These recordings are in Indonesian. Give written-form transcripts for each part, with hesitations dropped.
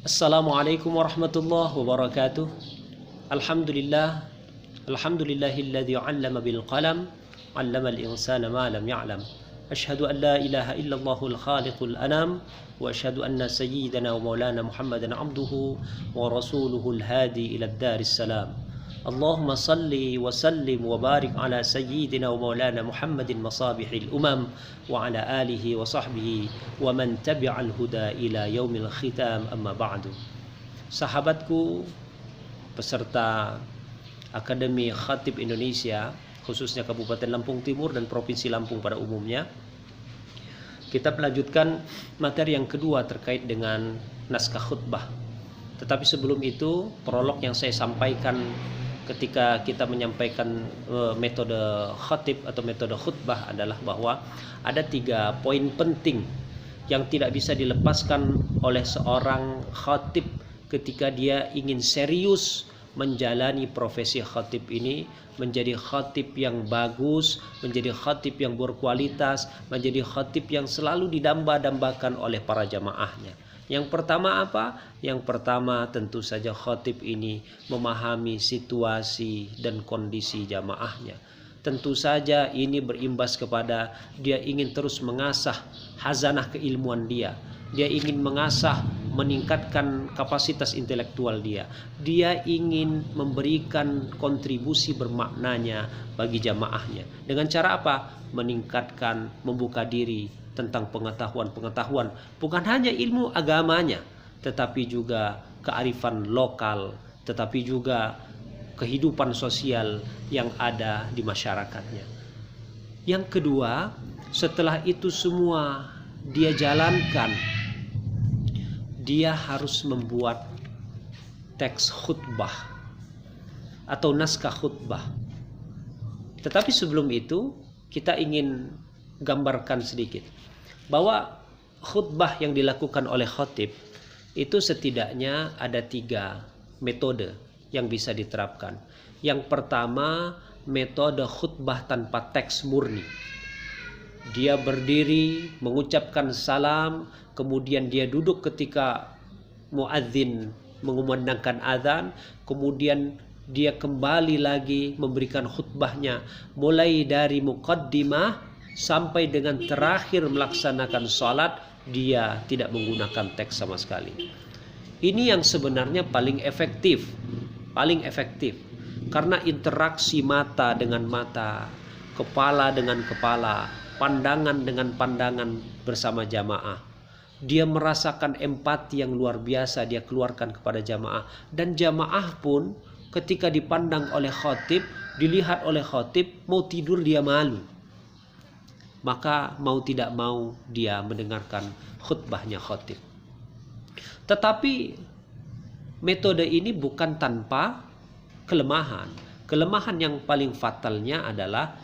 Assalamualaikum warahmatullahi wabarakatuh. Alhamdulillah. Alhamdulillahilladzi 'allama bil qalam, 'allamal insana ma lam ya'lam. Asyhadu an la ilaha illallahul khaliqul anam wa asyhadu anna sayyidana wa maulana Muhammadan 'abduhu wa rasuluhul hadi ila daris salam. Allahumma salli wa sallim wa barik ala sayyidina wa maulana Muhammadin masabihil umam wa ala alihi wa sahbihi wa man tabi'al huda ila yaumil khitam, amma ba'du. Sahabatku, peserta Akademi Khatib Indonesia, khususnya Kabupaten Lampung Timur dan Provinsi Lampung pada umumnya, kita melanjutkan materi yang kedua terkait dengan naskah khutbah. Tetapi sebelum itu, prolog yang saya sampaikan ketika kita menyampaikan metode khatib atau metode khutbah adalah bahwa ada 3 poin penting yang tidak bisa dilepaskan oleh seorang khatib ketika dia ingin serius menjalani profesi khatib ini, menjadi khatib yang bagus, menjadi khatib yang berkualitas, menjadi khatib yang selalu didamba-dambakan oleh para jamaahnya. Yang pertama apa? Yang pertama tentu saja khatib ini memahami situasi dan kondisi jamaahnya. Tentu saja ini berimbas kepada dia ingin terus mengasah hazanah keilmuan dia. Dia ingin mengasah, meningkatkan kapasitas intelektual dia. Dia ingin memberikan kontribusi bermaknanya bagi jamaahnya. Dengan cara apa? Meningkatkan, membuka diri tentang pengetahuan-pengetahuan, bukan hanya ilmu agamanya, tetapi juga kearifan lokal, tetapi juga kehidupan sosial yang ada di masyarakatnya. Yang kedua, setelah itu semua dia jalankan, dia harus membuat teks khutbah atau naskah khutbah. Tetapi sebelum itu kita ingin gambarkan sedikit bahwa khutbah yang dilakukan oleh khatib itu setidaknya ada 3 metode yang bisa diterapkan. Yang pertama, metode khutbah tanpa teks murni. Dia berdiri mengucapkan salam, kemudian dia duduk ketika muadzin mengumandangkan azan, kemudian dia kembali lagi memberikan khutbahnya mulai dari muqaddimah sampai dengan terakhir melaksanakan salat. Dia tidak menggunakan teks sama sekali. Ini yang sebenarnya paling efektif karena interaksi mata dengan mata, kepala dengan kepala, pandangan dengan pandangan bersama jamaah. Dia merasakan empati yang luar biasa dia keluarkan kepada jamaah, dan jamaah pun ketika dipandang oleh khatib, dilihat oleh khatib, mau tidur dia malu. Maka mau tidak mau dia mendengarkan khutbahnya khatib. Tetapi metode ini bukan tanpa kelemahan. Kelemahan yang paling fatalnya adalah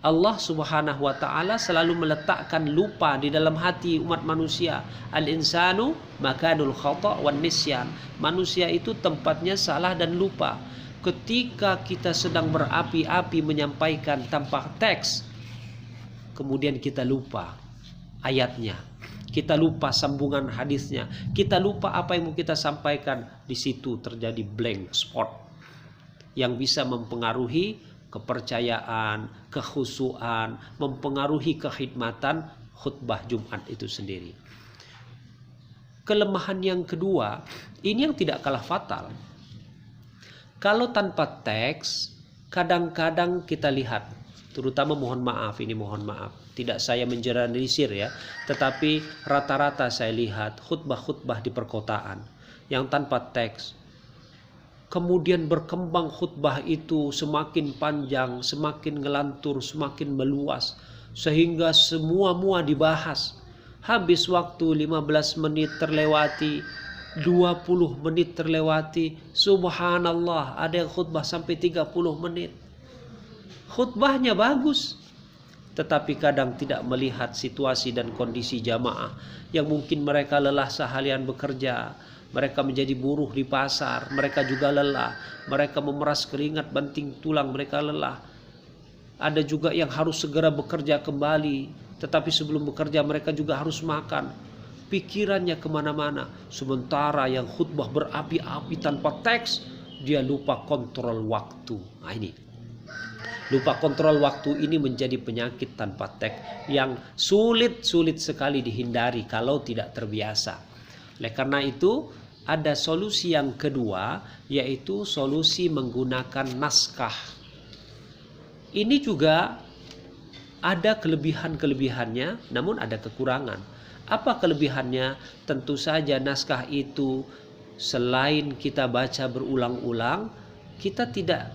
Allah Subhanahu wa taala selalu meletakkan lupa di dalam hati umat manusia. Al-insanu makanul khata' wan nisyan. Manusia itu tempatnya salah dan lupa. Ketika kita sedang berapi-api menyampaikan tanpa teks, kemudian kita lupa ayatnya, kita lupa sambungan hadisnya, kita lupa apa yang mau kita sampaikan. Di situ terjadi blank spot yang bisa mempengaruhi kepercayaan, kekhusyuan, mempengaruhi kekhidmatan khutbah Jumat itu sendiri. Kelemahan yang kedua, ini yang tidak kalah fatal. Kalau tanpa teks, kadang-kadang kita lihat, terutama mohon maaf, tidak saya mengeneralisir ya, tetapi rata-rata saya lihat khutbah-khutbah di perkotaan yang tanpa teks, kemudian berkembang khutbah itu semakin panjang, semakin ngelantur, semakin meluas, sehingga semua dibahas. Habis waktu 15 menit terlewati, 20 menit terlewati, subhanallah, ada yang khutbah sampai 30 menit. Khutbahnya bagus, tetapi kadang tidak melihat situasi dan kondisi jamaah yang mungkin mereka lelah seharian bekerja, mereka menjadi buruh di pasar, mereka juga lelah, mereka memeras keringat banting tulang, mereka lelah. Ada juga yang harus segera bekerja kembali, tetapi sebelum bekerja mereka juga harus makan. pikirannya kemana-mana. Sementara yang khutbah berapi-api tanpa teks, dia lupa kontrol waktu. Nah ini, lupa kontrol waktu ini menjadi penyakit tanpa teks yang sulit sekali dihindari kalau tidak terbiasa. Oleh karena itu ada solusi yang kedua, yaitu solusi menggunakan naskah. Ini juga ada kelebihan-kelebihannya, namun ada kekurangan. Apa kelebihannya? Tentu saja naskah itu selain kita baca berulang-ulang, kita tidak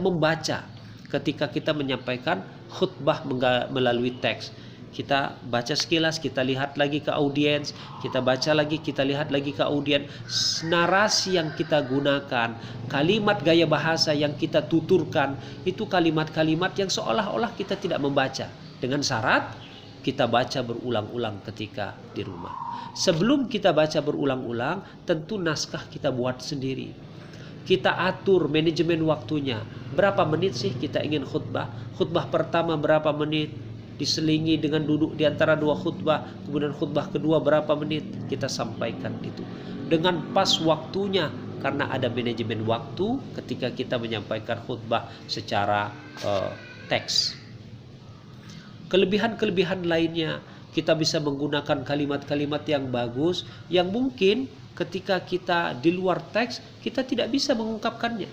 membaca ketika kita menyampaikan khutbah melalui teks. Kita baca sekilas, kita lihat lagi ke audiens, kita baca lagi, kita lihat lagi ke audiens. Narasi yang kita gunakan, kalimat gaya bahasa yang kita tuturkan, itu kalimat-kalimat yang seolah-olah kita tidak membaca. Dengan syarat kita baca berulang-ulang ketika di rumah. Sebelum kita baca berulang-ulang, tentu naskah kita buat sendiri. Kita atur manajemen waktunya. Berapa menit sih kita ingin khutbah? Khutbah pertama berapa menit? Diselingi dengan duduk di antara dua khutbah, kemudian khutbah kedua berapa menit, kita sampaikan itu dengan pas waktunya, karena ada manajemen waktu ketika kita menyampaikan khutbah secara teks. Kelebihan-kelebihan lainnya, kita bisa menggunakan kalimat-kalimat yang bagus yang mungkin ketika kita di luar teks kita tidak bisa mengungkapkannya.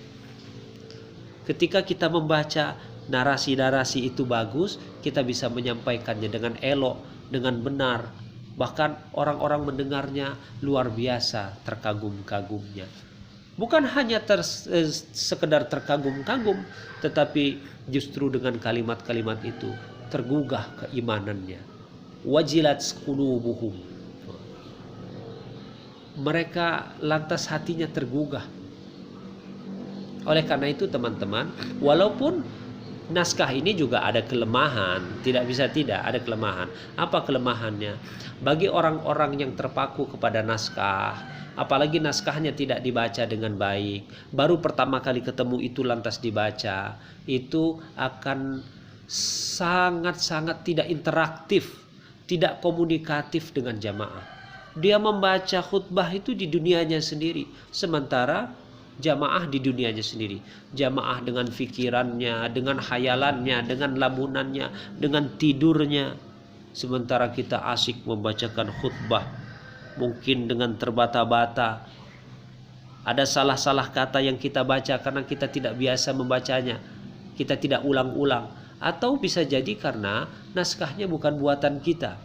Ketika kita membaca narasi-narasi itu bagus, kita bisa menyampaikannya dengan elok, dengan benar. Bahkan orang-orang mendengarnya luar biasa terkagum-kagumnya. Bukan hanya sekedar terkagum-kagum, tetapi justru dengan kalimat-kalimat itu tergugah keimanannya. Wajilat qulubuhum. Mereka lantas hatinya tergugah. Oleh karena itu teman-teman, walaupun naskah ini juga ada kelemahan, tidak bisa tidak ada kelemahan. Apa kelemahannya? Bagi orang-orang yang terpaku kepada naskah, apalagi naskahnya tidak dibaca dengan baik, baru pertama kali ketemu itu lantas dibaca, itu akan sangat-sangat tidak interaktif, tidak komunikatif dengan jamaah. Dia membaca khutbah itu di dunianya sendiri, sementara jamaah di dunianya sendiri. Jamaah dengan fikirannya, dengan hayalannya, dengan lamunannya, dengan tidurnya. Sementara kita asyik membacakan khutbah, mungkin dengan terbata-bata. Ada salah-salah kata yang kita baca karena kita tidak biasa membacanya. Kita tidak ulang-ulang. Atau bisa jadi karena naskahnya bukan buatan kita.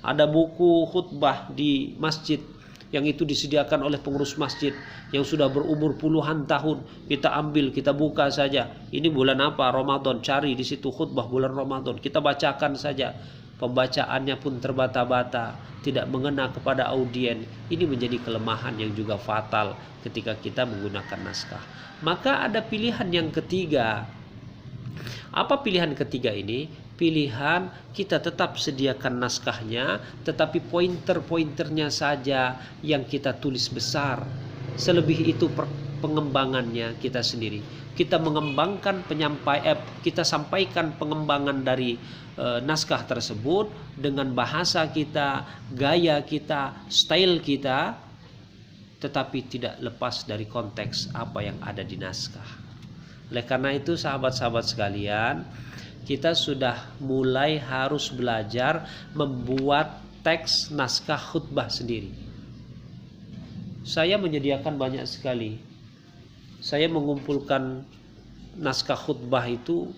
Ada buku khutbah di masjid yang itu disediakan oleh pengurus masjid yang sudah berumur puluhan tahun, kita ambil, kita buka saja. Ini bulan apa? Ramadan. Cari di situ khutbah bulan Ramadan, kita bacakan saja. Pembacaannya pun terbata-bata, tidak mengena kepada audien. Ini menjadi kelemahan yang juga fatal ketika kita menggunakan naskah. Maka ada pilihan yang ketiga. Apa pilihan ketiga ini? Pilihan kita tetap sediakan naskahnya, tetapi pointer-pointernya saja yang kita tulis besar. Selebih itu pengembangannya kita sendiri. Kita mengembangkan kita sampaikan pengembangan dari naskah tersebut dengan bahasa kita, gaya kita, style kita, tetapi tidak lepas dari konteks apa yang ada di naskah. Oleh karena itu sahabat-sahabat sekalian, kita sudah mulai harus belajar membuat teks naskah khutbah sendiri. Saya menyediakan banyak sekali. Saya mengumpulkan naskah khutbah itu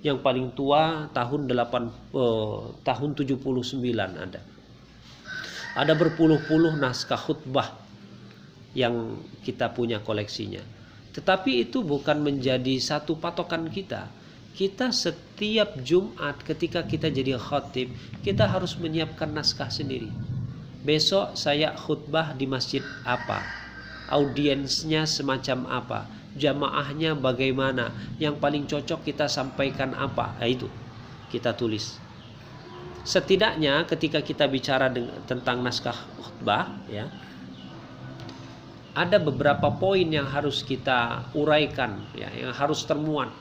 yang paling tua tahun 79 ada. Ada berpuluh-puluh naskah khutbah yang kita punya koleksinya. Tetapi itu bukan menjadi satu patokan kita. Kita setiap Jumat ketika kita jadi khatib, kita harus menyiapkan naskah sendiri. Besok saya khutbah di masjid apa, audiensnya semacam apa, jamaahnya bagaimana, yang paling cocok kita sampaikan apa, itu kita tulis. Setidaknya ketika kita bicara tentang naskah khutbah, ya, ada beberapa poin yang harus kita uraikan, ya, yang harus termuat.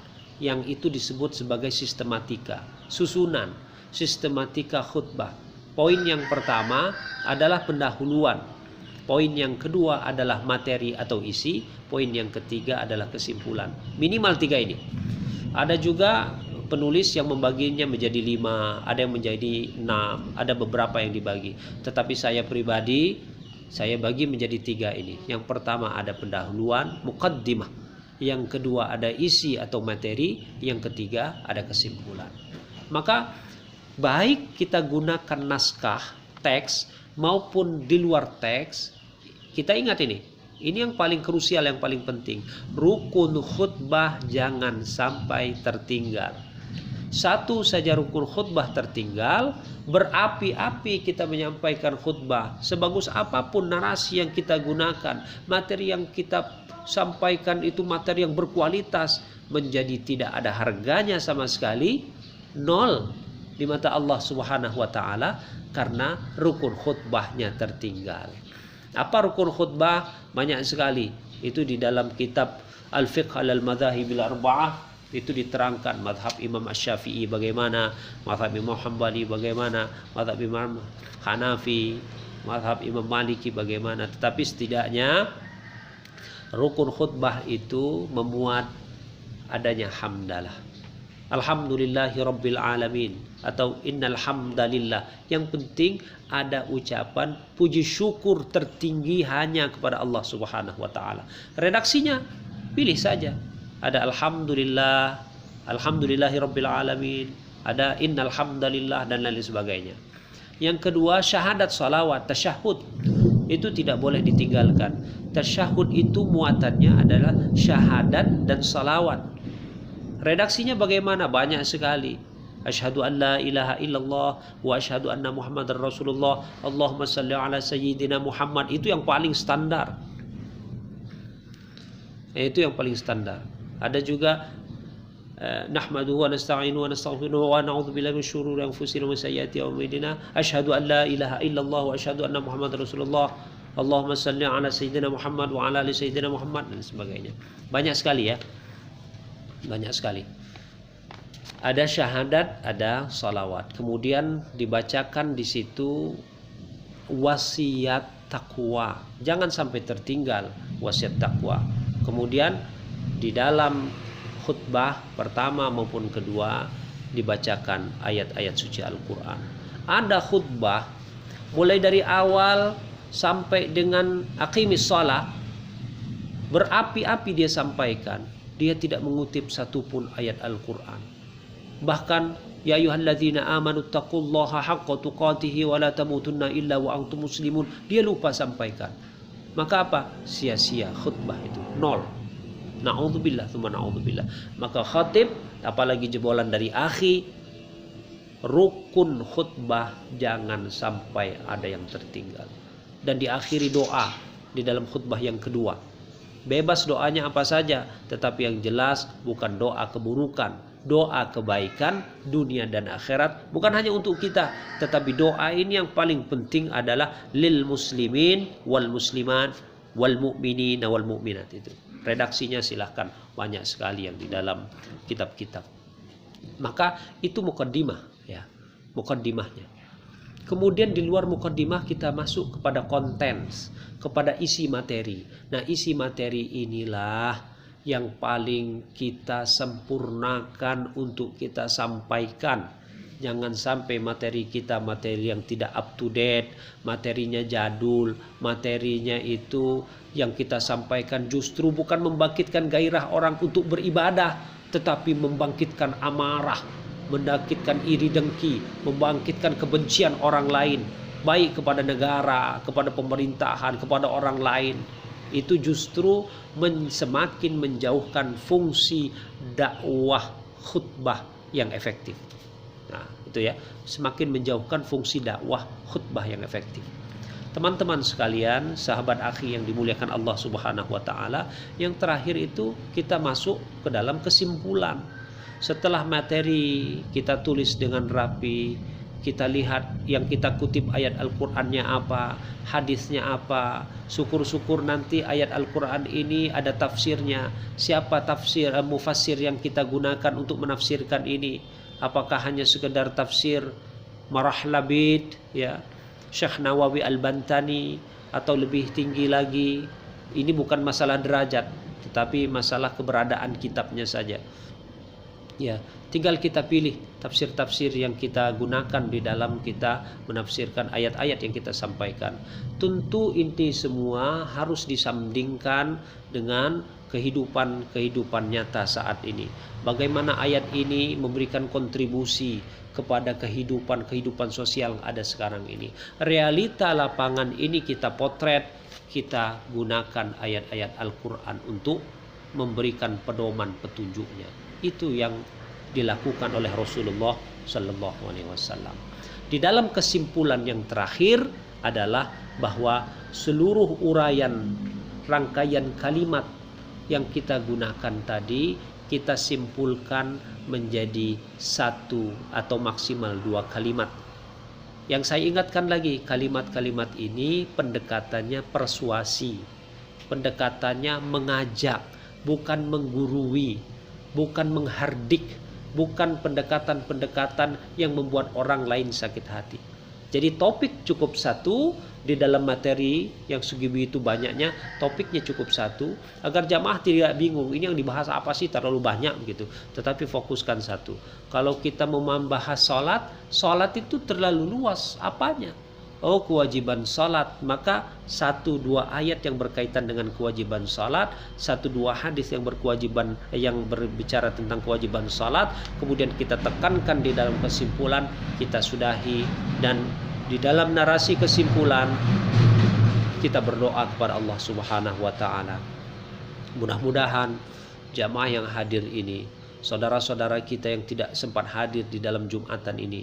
Yang itu disebut sebagai sistematika, susunan, sistematika khutbah. Poin yang pertama adalah pendahuluan. Poin yang kedua adalah materi atau isi. Poin yang ketiga adalah kesimpulan. Minimal 3 ini. Ada juga penulis yang membaginya menjadi 5, ada yang menjadi 6, ada beberapa yang dibagi. Tetapi saya pribadi, saya bagi menjadi 3 ini. Yang pertama ada pendahuluan, muqaddimah. Yang kedua ada isi atau materi. Yang ketiga ada kesimpulan. Maka baik kita gunakan naskah, teks, maupun di luar teks, kita ingat ini. Ini yang paling krusial, yang paling penting. Rukun khutbah jangan sampai tertinggal. Satu saja rukun khutbah tertinggal, berapi-api kita menyampaikan khutbah. Sebagus apapun narasi yang kita gunakan, materi yang kita sampaikan itu materi yang berkualitas, menjadi tidak ada harganya sama sekali, nol di mata Allah Subhanahu wa taala, karena rukun khutbahnya tertinggal. Apa rukun khutbah? Banyak sekali. Itu di dalam kitab Al-Fiqh al-Madhahibil Arba'ah itu diterangkan mazhab Imam Asy-Syafi'i bagaimana, mazhab Imam Hambali bagaimana, mazhab Imam Hanafi, mazhab Imam Maliki bagaimana. Tetapi setidaknya rukun khutbah itu memuat adanya hamdalah. Alhamdulillahi Rabbil Alamin atau innal hamdalillah. Yang penting ada ucapan puji syukur tertinggi hanya kepada Allah Subhanahu wa taala. Redaksinya pilih saja. Ada alhamdulillah, alhamdulillahi Rabbil Alamin, ada innal hamdalillah dan lain sebagainya. Yang kedua syahadat salawat, tasyahud. Itu tidak boleh ditinggalkan. Tasyahud itu muatannya adalah syahadat dan salawat. Redaksinya bagaimana? Banyak sekali. Asyhadu an la ilaha illallah wa asyhadu anna Muhammadar Rasulullah. Allahumma shalli ala sayyidina Muhammad. Itu yang paling standar. Itu yang paling standar. Ada juga nahmaduhu wa nasta'inuhu wa nastaghfiruhu wa na'udzu billahi min syururi anfusina wa sayyiati a'malina. Asyhadu an la ilaha illallah wa asyhadu anna Muhammadar Rasulullah. Allahumma shalli ala sayyidina Muhammad wa ala ali sayyidina Muhammad dan sebagainya. Banyak sekali ya. Banyak sekali. Ada syahadat, ada salawat. Kemudian dibacakan di situ wasiat takwa. Jangan sampai tertinggal wasiat takwa. Kemudian di dalam khutbah pertama maupun kedua dibacakan ayat-ayat suci Al-Quran. Ada khutbah mulai dari awal sampai dengan aqimis shalah, berapi-api dia sampaikan. Dia tidak mengutip satupun ayat Al-Quran. Bahkan ya ayyuhalladzina amanu taqullaha haqqa tuqatih wa la tamutunna illa wa antum muslimun, dia lupa sampaikan. Maka apa? Sia-sia khutbah itu, nol. Na'udzubillah, tsumma na'udzubillah. Maka khatib, apalagi jebolan dari akhi, rukun khutbah jangan sampai ada yang tertinggal. Dan diakhiri doa di dalam khutbah yang kedua. Bebas doanya apa saja, tetapi yang jelas bukan doa keburukan, doa kebaikan dunia dan akhirat. Bukan hanya untuk kita, tetapi doa ini yang paling penting adalah lil muslimin wal muslimat wal mu'minin wal mu'minat. Itu redaksinya silahkan, banyak sekali yang di dalam kitab-kitab. Maka itu mukaddimah ya, mukaddimahnya. Kemudian di luar mukaddimah kita masuk kepada konten, kepada isi materi. Nah, isi materi inilah yang paling kita sempurnakan untuk kita sampaikan. Jangan sampai materi kita materi yang tidak up to date, materinya jadul, materinya itu yang kita sampaikan justru bukan membangkitkan gairah orang untuk beribadah, tetapi membangkitkan amarah, membangkitkan iri dengki, membangkitkan kebencian orang lain, baik kepada negara, kepada pemerintahan, kepada orang lain. Itu justru semakin menjauhkan fungsi dakwah khutbah yang efektif. Nah, itu ya, semakin menjauhkan fungsi dakwah khutbah yang efektif. Teman-teman sekalian, sahabat akhi yang dimuliakan Allah Subhanahu wa taala, yang terakhir itu kita masuk ke dalam kesimpulan. Setelah materi kita tulis dengan rapi, kita lihat yang kita kutip ayat Al-Qur'annya apa, hadisnya apa. Syukur-syukur nanti ayat Al-Qur'an ini ada tafsirnya. Siapa tafsir mufassir yang kita gunakan untuk menafsirkan ini? Apakah hanya sekedar tafsir Marah Labid, ya, Syekh Nawawi Al-Bantani, atau lebih tinggi lagi. Ini bukan masalah derajat, tetapi masalah keberadaan kitabnya saja. Ya, tinggal kita pilih tafsir-tafsir yang kita gunakan di dalam kita menafsirkan ayat-ayat yang kita sampaikan. Tentu inti semua harus disandingkan dengan kehidupan nyata saat ini. Bagaimana ayat ini memberikan kontribusi kepada kehidupan sosial yang ada sekarang ini. Realita lapangan ini kita potret, kita gunakan ayat-ayat Al-Quran untuk memberikan pedoman petunjuknya. Itu yang dilakukan oleh Rasulullah Sallallahu Alaihi Wasallam. Di dalam kesimpulan yang terakhir adalah bahwa seluruh uraian rangkaian kalimat yang kita gunakan tadi kita simpulkan menjadi satu atau maksimal 2 kalimat. Yang saya ingatkan lagi, kalimat-kalimat ini pendekatannya persuasi, pendekatannya mengajak, bukan menggurui, bukan menghardik, bukan pendekatan-pendekatan yang membuat orang lain sakit hati. Jadi topik cukup satu, di dalam materi yang segitu banyaknya, topiknya cukup satu, agar jamaah tidak bingung, ini yang dibahas apa sih, terlalu banyak begitu. Tetapi fokuskan satu. Kalau kita mau membahas sholat itu terlalu luas, apanya? Oh, kewajiban salat, maka 1-2 ayat yang berkaitan dengan kewajiban salat, 1-2 hadis yang berbicara tentang kewajiban salat, kemudian kita tekankan di dalam kesimpulan, kita sudahi, dan di dalam narasi kesimpulan kita berdoa kepada Allah Subhanahu wa taala. Mudah-mudahan jamaah yang hadir ini, saudara-saudara kita yang tidak sempat hadir di dalam Jumatan ini,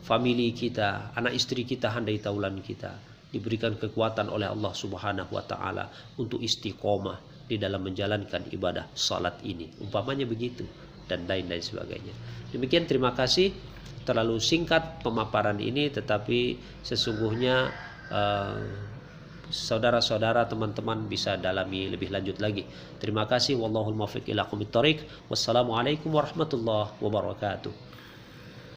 famili kita, anak istri kita, handai taulan kita, diberikan kekuatan oleh Allah Subhanahu wa taala untuk istiqomah di dalam menjalankan ibadah salat ini. Umpamanya begitu dan lain-lain sebagainya. Demikian, terima kasih. Terlalu singkat pemaparan ini, tetapi sesungguhnya saudara-saudara, teman-teman bisa dalami lebih lanjut lagi. Terima kasih. Wallahul muwaffiq ila aqwamit thoriq. Wassalamualaikum warahmatullahi wabarakatuh.